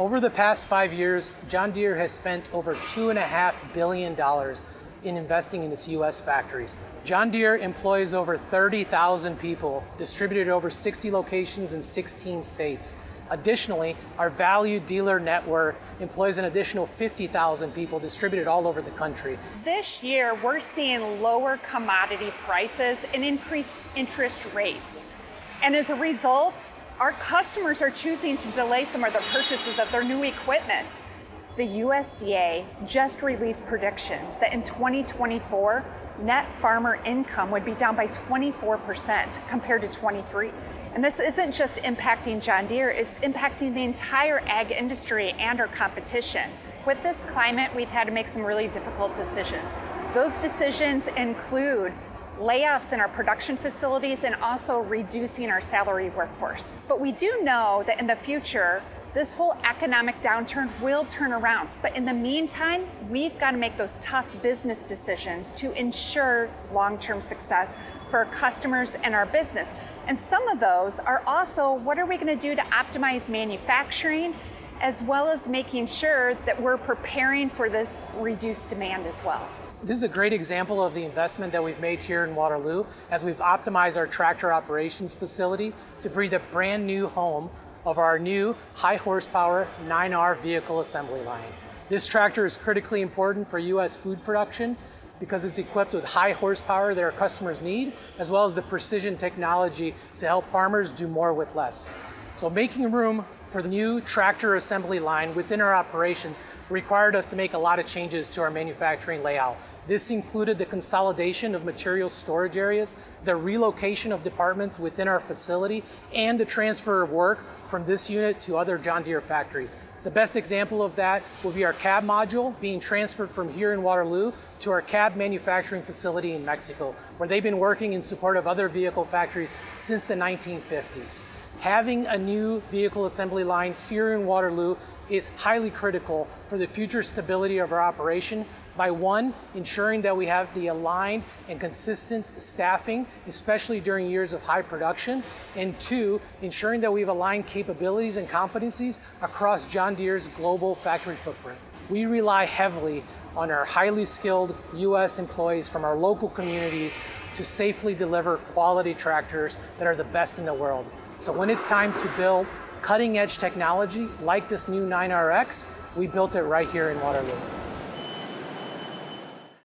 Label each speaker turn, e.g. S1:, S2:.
S1: Over the past 5 years, John Deere has spent over $2.5 billion in investing in its US factories. John Deere employs over 30,000 people, distributed over 60 locations in 16 states. Additionally, our valued dealer network employs an additional 50,000 people distributed all over the country.
S2: This year, we're seeing lower commodity prices and increased interest rates. And as a result, our customers are choosing to delay some of the purchases of their new equipment. The USDA just released predictions that in 2024, net farmer income would be down by 24% compared to 23. And this isn't just impacting John Deere, it's impacting the entire ag industry and our competition. With this climate, we've had to make some really difficult decisions. Those decisions include layoffs in our production facilities and also reducing our salary workforce. But we do know that in the future, this whole economic downturn will turn around. But in the meantime, we've got to make those tough business decisions to ensure long-term success for our customers and our business. And some of those are also, what are we going to do to optimize manufacturing, as well as making sure that we're preparing for this reduced demand as well.
S1: This is a great example of the investment that we've made here in Waterloo as we've optimized our tractor operations facility to breathe a brand new home of our new high horsepower 9R vehicle assembly line. This tractor is critically important for US food production because it's equipped with high horsepower that our customers need, as well as the precision technology to help farmers do more with less. So making room for the new tractor assembly line within our operations required us to make a lot of changes to our manufacturing layout. This included the consolidation of material storage areas, the relocation of departments within our facility, and the transfer of work from this unit to other John Deere factories. The best example of that will be our cab module being transferred from here in Waterloo to our cab manufacturing facility in Mexico, where they've been working in support of other vehicle factories since the 1950s. Having a new vehicle assembly line here in Waterloo is highly critical for the future stability of our operation by one, ensuring that we have the aligned and consistent staffing, especially during years of high production, and two, ensuring that we've aligned capabilities and competencies across John Deere's global factory footprint. We rely heavily on our highly skilled US employees from our local communities to safely deliver quality tractors that are the best in the world. So when it's time to build cutting edge technology like this new 9RX, we built it right here in Waterloo.